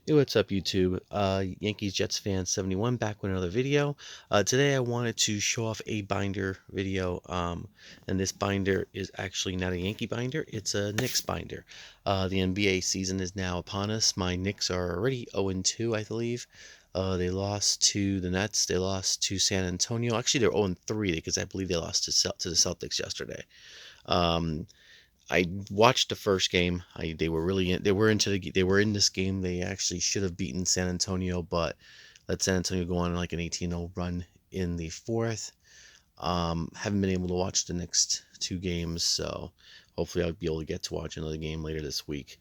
Hey, what's up, YouTube? Yankees Jets fan 71 back with another video. Today I wanted to show off a binder video, and this binder is actually not a Yankee binder, it's a Knicks binder. The NBA season is now upon us. My Knicks are already 0-2, I believe. They lost to the Nets, they lost to San Antonio. Actually, they're 0-3 because I believe they lost to the Celtics yesterday. Um, I watched the first game. They were really they were in this game. They actually should have beaten San Antonio, but let San Antonio go on like an 18-0 run in the fourth. Haven't been able to watch the next two games, so hopefully I'll be able to get to watch another game later this week.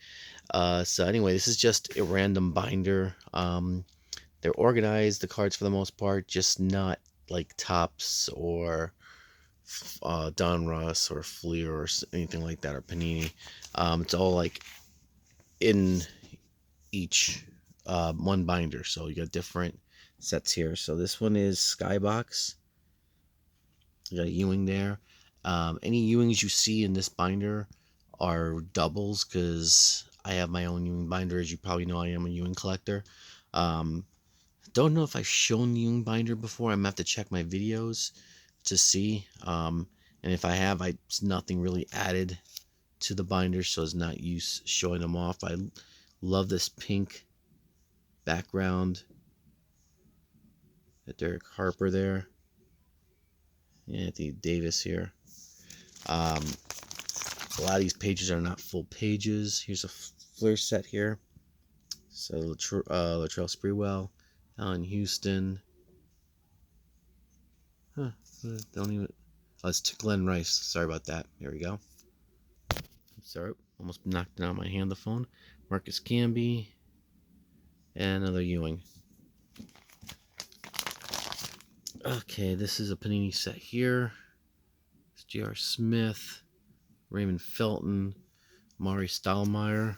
So anyway, this is just a random binder. They're organized, the cards for the most part, just not like tops or Don Russ or Fleer or anything like that, or Panini. It's all like in each one binder, so you got different sets here. So this one is Skybox. You got a Ewing there. Any Ewings you see in this binder are doubles because I have my own Ewing binder. As you probably know, I am a Ewing collector. Um, don't know if I've shown the Ewing binder before. I'm gonna have to check my videos to see. And if I have, it's nothing really added to the binder, so it's not use showing them off. I love this pink background. Got Derek Harper there. Anthony Davis here. A lot of these pages are not full pages. Here's a Fleer set here. So Latrell Sprewell, Allen Houston. Huh, don't even. Oh, it's Glenn Rice. Sorry about that. There we go. Sorry, almost knocked it out of my hand. The phone. Marcus Camby, and another Ewing. Okay, this is a Panini set here. It's J.R. Smith, Raymond Felton, Maury Stoudemire.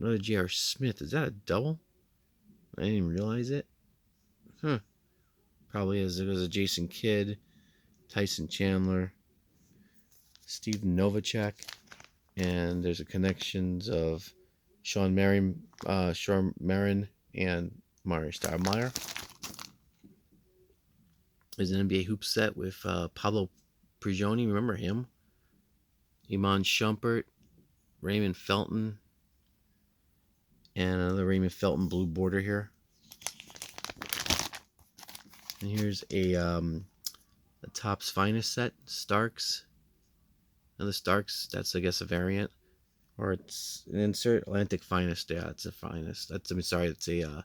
Another J.R. Smith. Is that a double? I didn't even realize it. Huh. Probably as it was a Jason Kidd, Tyson Chandler, Steve Novacek, and there's a connections of Sean Marin, and Maury Stoudemire. There's an NBA hoop set with Pablo Prigioni. Remember him? Iman Shumpert, Raymond Felton, and another Raymond Felton blue border here. And here's a Topps Finest set, Starks. Another Starks, that's I guess a variant. Or it's an insert. Atlantic Finest, yeah, it's a Finest. It's a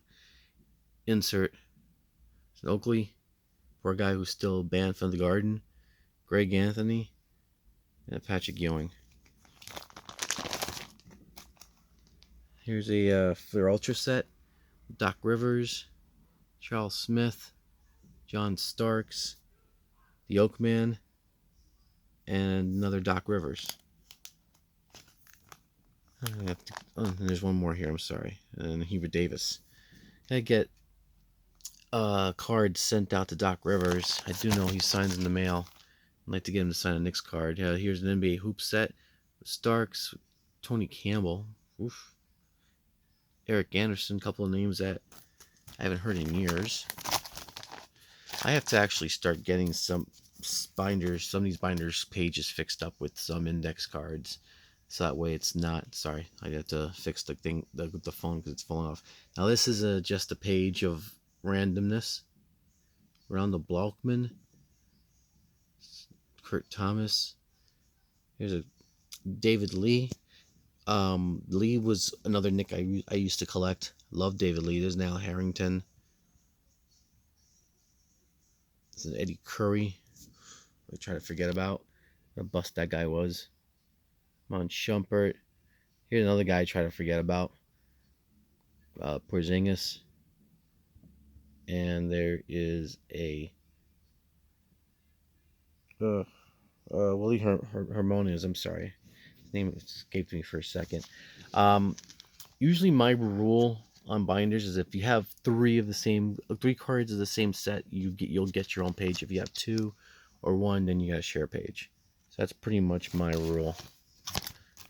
insert. It's an Oakley for a guy who's still banned from the Garden. Greg Anthony, and Patrick Ewing. Here's a Fleer Ultra set. Doc Rivers, Charles Smith, John Starks, the Oakman, and another Doc Rivers. And there's one more here, I'm sorry. And Hubert Davis. I get cards sent out to Doc Rivers. I do know he signs in the mail. I'd like to get him to sign a Knicks card. Here's an NBA hoop set. Starks, Tony Campbell. Oof. Eric Anderson, a couple of names that I haven't heard in years. I have to actually start getting some binders, some of these binders pages fixed up with some index cards, so that way it's not. Sorry, I have to fix the thing, the phone, because it's falling off. Now this is just a page of randomness. Ronald Blackman, Kurt Thomas. Here's a David Lee. Lee was another Nick I used to collect. Love David Lee. There's Al Harrington. This is Eddie Curry. I try to forget about how bust that guy was. Mon Shumpert. Here's another guy I try to forget about. Porzingis. And there is a Willie Harmonious. I'm sorry, his name escaped me for a second. Usually my rule on binders is if you have three cards of the same set, you'll get your own page. If you have two or one, then you gotta share a page. So that's pretty much my rule.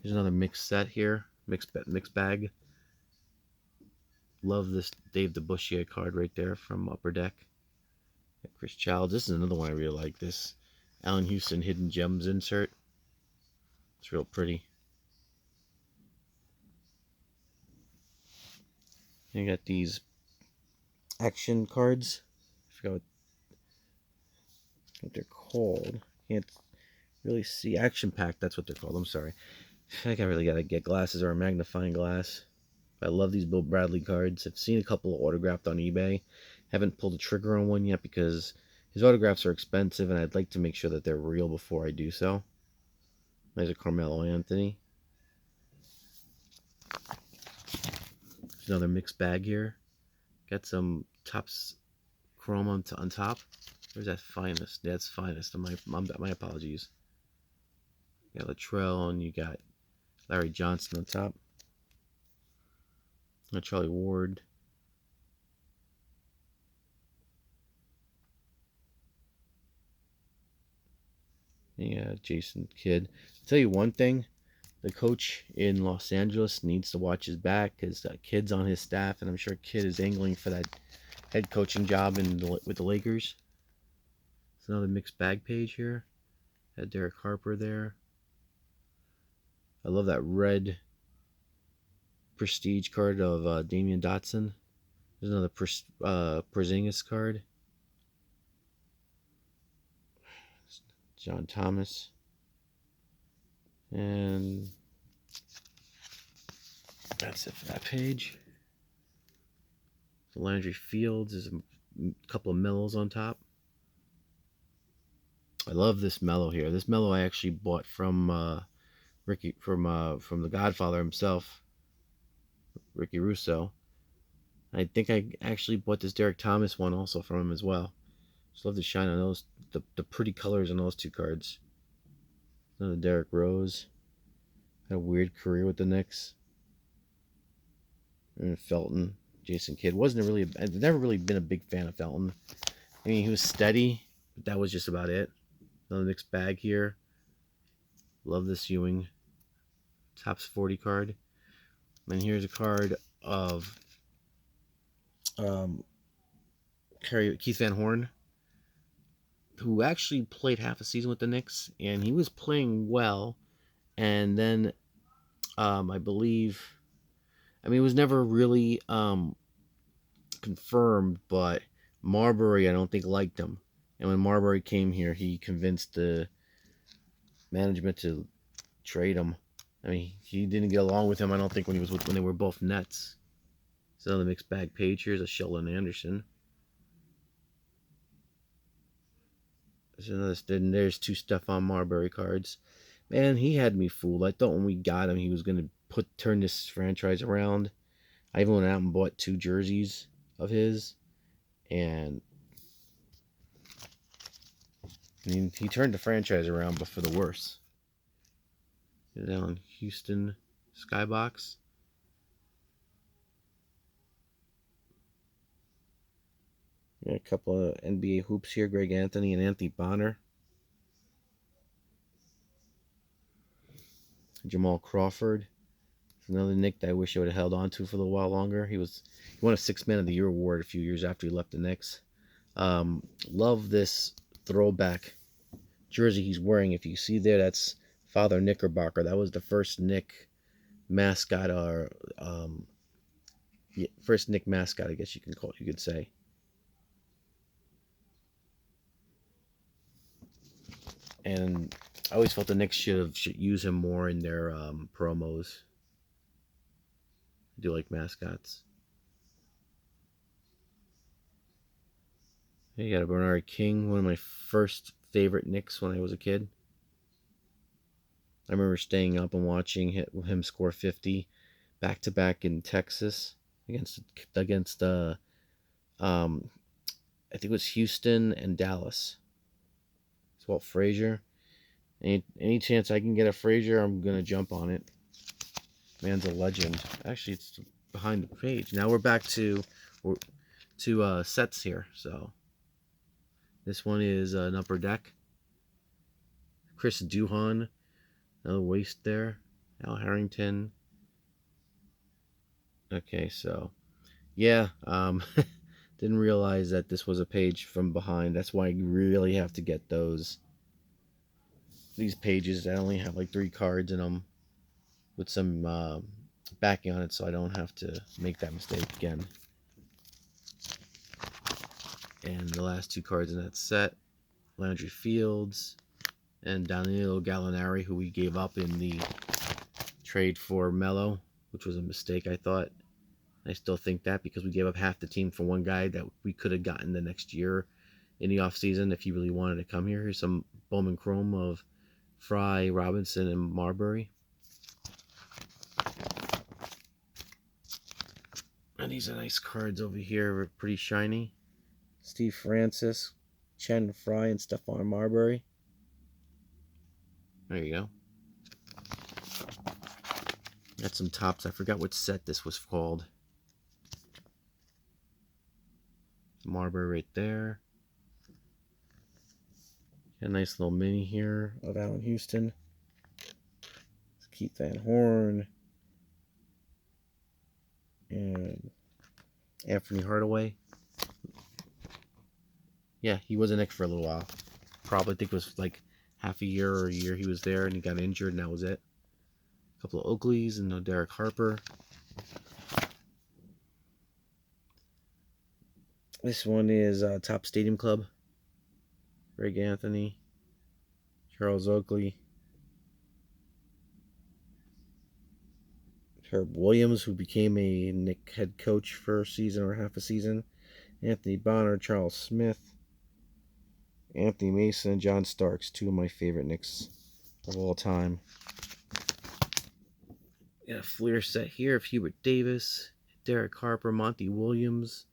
Here's another mixed set here, mixed bag. Love this Dave DeBusschere card right there from Upper Deck. Chris Childs. This is another one I really like. This Allen Houston Hidden Gems insert. It's real pretty. You got these action cards. I forgot what they're called. Can't really see. Action pack. That's what they're called. I'm sorry. I think I really gotta get glasses or a magnifying glass. I love these Bill Bradley cards. I've seen a couple autographed on eBay. Haven't pulled the trigger on one yet because his autographs are expensive, and I'd like to make sure that they're real before I do so. There's a Carmelo Anthony. There's another mixed bag here. Got some Topps chrome on top. Where's that Finest? That's Finest. My apologies. You got Latrell and you got Larry Johnson on top. Charlie Ward. Yeah, Jason Kidd. I'll tell you one thing. The coach in Los Angeles needs to watch his back because Kidd's on his staff, and I'm sure Kidd is angling for that head coaching job with the Lakers. It's another mixed bag page here. Had Derek Harper there. I love that red prestige card of Damian Dotson. There's another Porzingis card. John Thomas. And that's it for that page. Landry Fields. There's a couple of mellows on top. I love this mellow here. This mellow I actually bought from Ricky from the Godfather himself, Ricky Russo. I think I actually bought this Derek Thomas one also from him as well. Just love the shine on those, the pretty colors on those two cards. Another Derrick Rose. Had a weird career with the Knicks. And Felton, Jason Kidd. I've never really been a big fan of Felton. I mean, he was steady, but that was just about it. Another mixed bag here. Love this Ewing Topps 40 card. And here's a card of Keith Van Horn, who actually played half a season with the Knicks, and he was playing well. And then I believe, it was never really confirmed, but Marbury, I don't think, liked him. And when Marbury came here, he convinced the management to trade him. I mean, he didn't get along with him, I don't think, when they were both Nets. So another mixed bag page here is a Sheldon Anderson. There's two Stephon Marbury cards. Man, he had me fooled. I thought when we got him, he was going to turn this franchise around. I even went out and bought 2 jerseys of his. And I mean, he turned the franchise around, but for the worse. Down Houston Skybox. Got a couple of NBA hoops here. Greg Anthony and Anthony Bonner. Jamal Crawford. Another Knick that I wish I would have held on to for a little while longer. He won a 6th Man of the Year award a few years after he left the Knicks. Love this throwback jersey he's wearing. If you see there, that's Father Knickerbocker. That was the first Knick mascot, or first Knick mascot, I guess you could say. And I always felt the Knicks should use him more in their promos. I do like mascots. You got a Bernard King, one of my first favorite Knicks when I was a kid. I remember staying up and watching him score 50 back-to-back in Texas against I think it was Houston and Dallas. It's Walt Frazier. Any chance I can get a Frazier, I'm gonna jump on it. Man's a legend. Actually, it's behind the page. Now we're back to sets here. So this one is an Upper Deck. Chris Duhon, another waist there. Al Harrington. Okay, so Yeah, didn't realize that this was a page from behind. That's why you really have to get these pages that only have like 3 cards in them with some backing on it, so I don't have to make that mistake again. And the last 2 cards in that set, Landry Fields and Danilo Gallinari, who we gave up in the trade for Melo, which was a mistake, I thought. I still think that, because we gave up half the team for one guy that we could have gotten the next year in the offseason if he really wanted to come here. Here's some Bowman Chrome of Fry, Robinson, and Marbury. And these are nice cards over here, pretty shiny. Steve Francis, Chen Fry, and Stephon Marbury. There you go. Got some tops. I forgot what set this was called. Marbury right there. Got a nice little mini here of Allen Houston. Keith Van Horn. And Anthony Hardaway. Yeah, he was a Knick for a little while. Probably think it was like half a year or a year he was there and he got injured and that was it. A couple of Oakleys and no Derek Harper. This one is Top Stadium Club. Greg Anthony. Charles Oakley. Herb Williams, who became a Knick head coach for a season or half a season. Anthony Bonner, Charles Smith. Anthony Mason, and John Starks, 2 of my favorite Knicks of all time. Got a Fleer set here of Hubert Davis, Derek Harper, Monty Williams,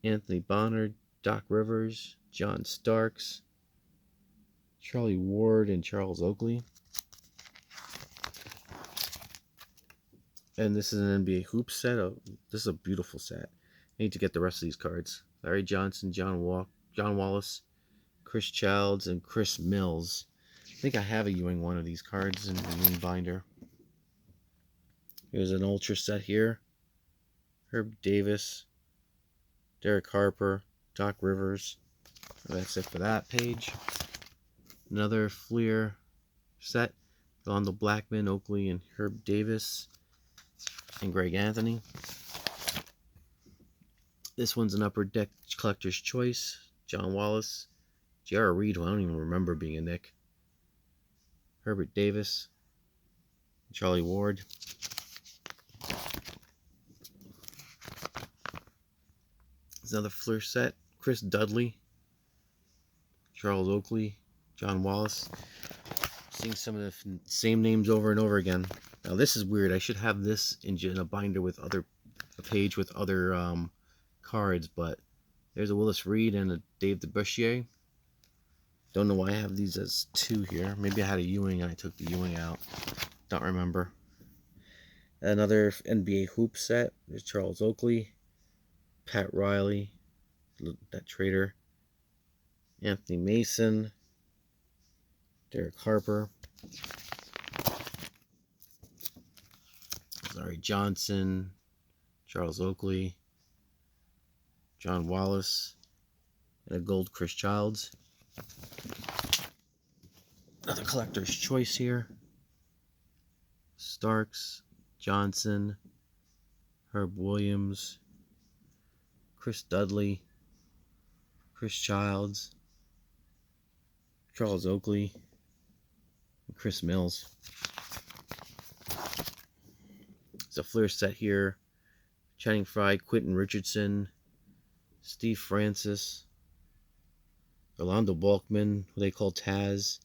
Anthony Bonner, Doc Rivers, John Starks, Charlie Ward, and Charles Oakley. And this is an NBA Hoops set. This is a beautiful set. I need to get the rest of these cards. Larry Johnson, John Wallace, Chris Childs, and Chris Mills. I think I have a Ewing one of these cards in the Ewing binder. Here's an Ultra set here. Herb Davis, Derek Harper, Doc Rivers. That's it for that page. Another Fleer set. Rondo Blackman, Oakley, and Herb Davis, and Greg Anthony. This one's an Upper Deck Collector's Choice. John Wallace, J.R. Reed, who I don't even remember being a Knick. Herbert Davis, Charlie Ward. There's another Fleer set. Chris Dudley, Charles Oakley, John Wallace. Seeing some of the same names over and over again. Now this is weird. I should have this in a binder with a page with other cards, but there's a Willis Reed and a Dave DeBusschere. Don't know why I have these as 2 here. Maybe I had a Ewing and I took the Ewing out. Don't remember. Another NBA hoop set. There's Charles Oakley, Pat Riley, that trader, Anthony Mason, Derek Harper, Larry Johnson, Charles Oakley, John Wallace, and a gold Chris Childs. Another Collector's Choice here. Starks, Johnson, Herb Williams, Chris Dudley, Chris Childs, Charles Oakley, and Chris Mills. There's a Fleer set here. Channing Frye, Quentin Richardson, Steve Francis, Orlando Balkman, who they call Taz,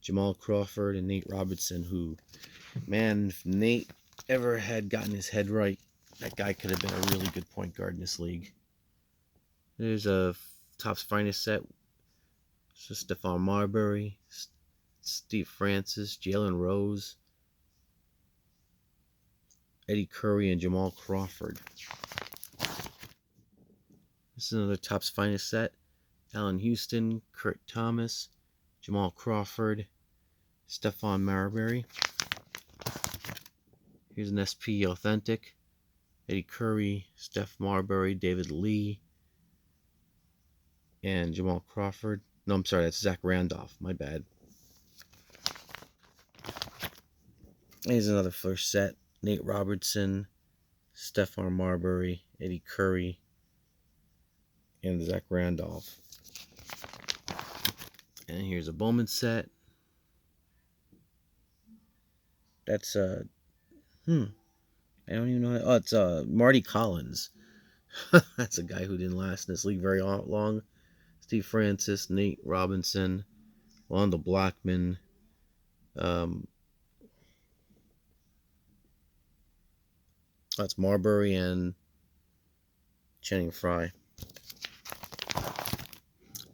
Jamal Crawford, and Nate Robertson, who, man, if Nate ever had gotten his head right, that guy could have been a really good point guard in this league. There's a Topps Finest set. So Stephon Marbury, Steve Francis, Jalen Rose, Eddie Curry, and Jamal Crawford. This is another Topps Finest set. Allen Houston, Kurt Thomas, Jamal Crawford, Stephon Marbury. Here's an SP Authentic. Eddie Curry, Steph Marbury, David Lee, and Jamal Crawford. No, I'm sorry, that's Zach Randolph. My bad. Here's another first set. Nate Robertson, Stephon Marbury, Eddie Curry, and Zach Randolph. And here's a Bowman set. That's I don't even know. Oh, it's Marty Collins. That's a guy who didn't last in this league very long. Steve Francis, Nate Robinson, Wanda Blackman. That's Marbury and Channing Frye.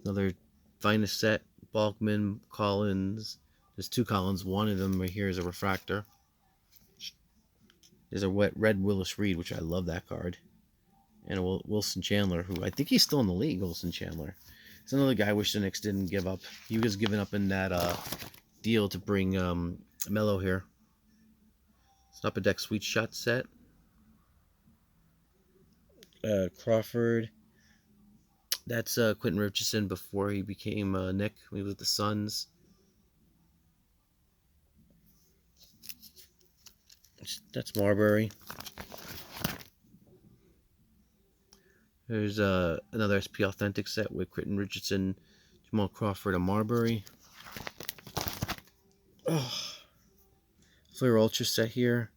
Another finest set. Balkman, Collins. There's two Collins. One of them right here is a refractor. There's a red Willis Reed, which I love that card. And a Wilson Chandler, who I think he's still in the league, Wilson Chandler. It's another guy I wish the Knicks didn't give up. He was given up in that deal to bring Melo here. It's an Upper Deck Sweet Shot set. Crawford. That's Quentin Richardson before he became Nick. He was with the Suns. That's Marbury. There's another SP Authentic set with Quentin Richardson, Jamal Crawford, and Marbury. Oh, Flair Ultra set here.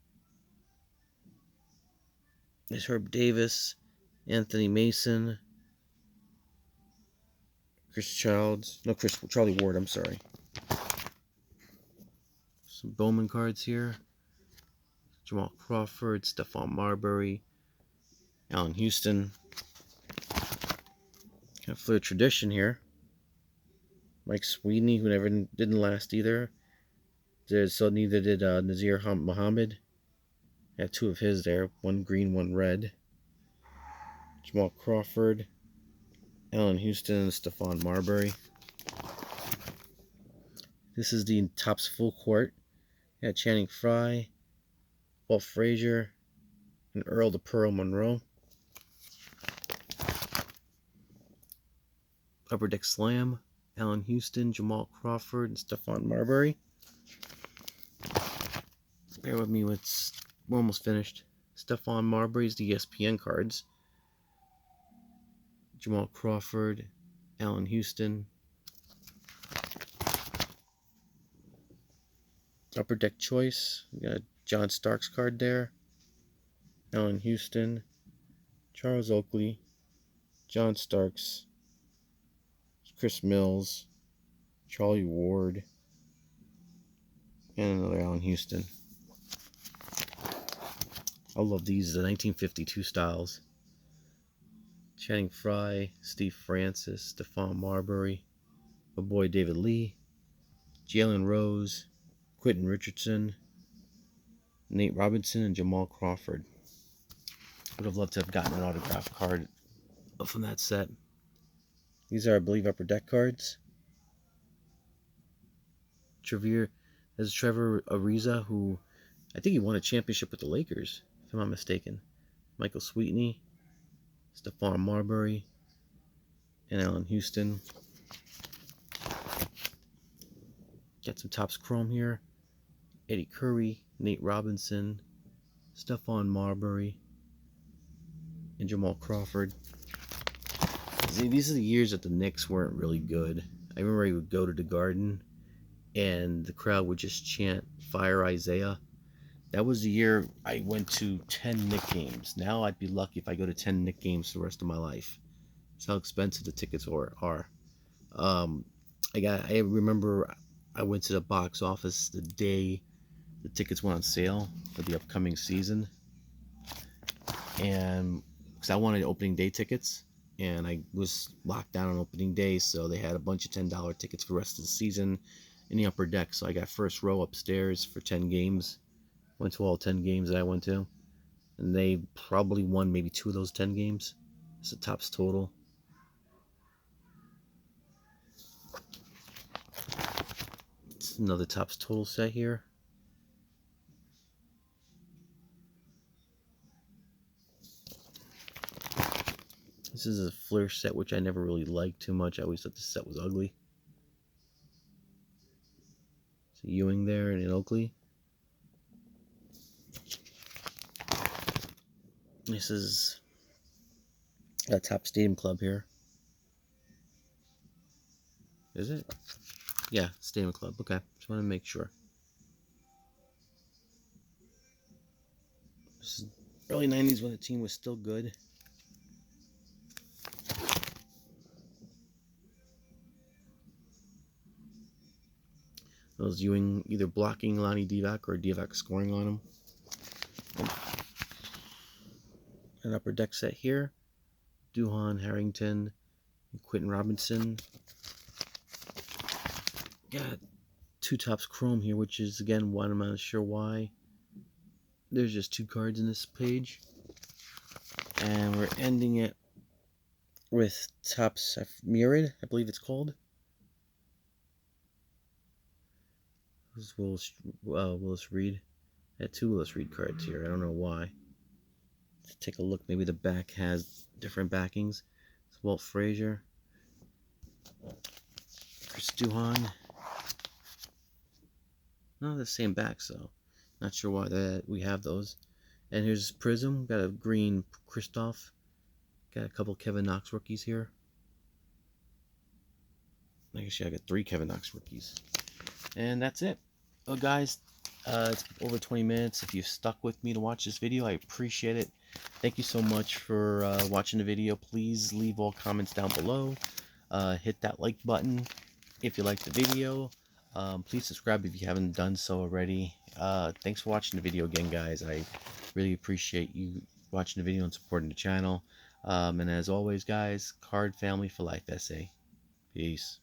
There's Herb Davis, Anthony Mason, Charlie Ward, I'm sorry. Some Bowman cards here. Jamal Crawford, Stephon Marbury, Allen Houston. Kind of Flair Tradition here. Mike Sweeney, who didn't last either. So neither did Nazir Muhammad. I have two of his there. One green, one red. Jamal Crawford, Allen Houston, and Stephon Marbury. This is the Topps Full Court. Yeah, Channing Frye, Walt Frazier, and Earl the Pearl Monroe. Upper Deck Slam, Allen Houston, Jamal Crawford, and Stephon Marbury. Bear with me, we're almost finished. Stephon Marbury's the ESPN cards. Jamal Crawford, Allen Houston. Upper Deck Choice, we got a John Starks card there. Allen Houston, Charles Oakley, John Starks, Chris Mills, Charlie Ward, and another Allen Houston. I love these, the 1952 styles. Channing Frye, Steve Francis, Stephon Marbury, my boy David Lee, Jalen Rose, Quentin Richardson, Nate Robinson, and Jamal Crawford. Would have loved to have gotten an autographed card from that set. These are, I believe, Upper Deck cards. Trevor Ariza, who I think he won a championship with the Lakers, if I'm not mistaken. Michael Sweetney, Stephon Marbury, and Allen Houston. Got some Topps Chrome here. Eddie Curry, Nate Robinson, Stephon Marbury, and Jamal Crawford. See, these are the years that the Knicks weren't really good. I remember he would go to the Garden and the crowd would just chant "Fire Isaiah." That was the year I went to 10 Knicks games. Now I'd be lucky if I go to 10 Knicks games for the rest of my life. That's how expensive the tickets are. I remember I went to the box office the day the tickets went on sale for the upcoming season, and because I wanted opening day tickets, and I was locked down on opening day, so they had a bunch of $10 tickets for the rest of the season in the upper deck. So I got first row upstairs for 10 games. Went to all 10 games that I went to, and they probably won maybe 2 of those 10 games. It's the Topps total. It's another Topps total set here. This is a Flair set, which I never really liked too much. I always thought this set was ugly. It's a Ewing there and an Oakley. This is a Top Stadium Club here. Is it? Yeah, Stadium Club. Okay, just want to make sure. This is early 90s when the team was still good. Those Ewing either blocking Lonnie Divac or Divac scoring on him. An upper deck set here. Duhan, Harrington, and Quentin Robinson. Got two Tops Chrome here, which is, again, one I'm not sure why. There's just two cards in this page. And we're ending it with Tops Mirrored, I believe it's called. This is Willis Reed. I had two Willis Reed cards here. I don't know why. Let's take a look. Maybe the back has different backings. It's Walt Frazier. Chris Duhan. No, the same back, so not sure why that we have those. And here's Prism. Got a green Kristoff. Got a couple Kevin Knox rookies here. Actually, I got three Kevin Knox rookies. And that's it. Well, guys, it's over 20 minutes. If you've stuck with me to watch this video, I appreciate it. Thank you so much for watching the video. Please leave all comments down below. Hit that like button if you liked the video. Please subscribe if you haven't done so already. Thanks for watching the video again, guys. I really appreciate you watching the video and supporting the channel. And as always, guys, Card Family for Life, SA. Peace.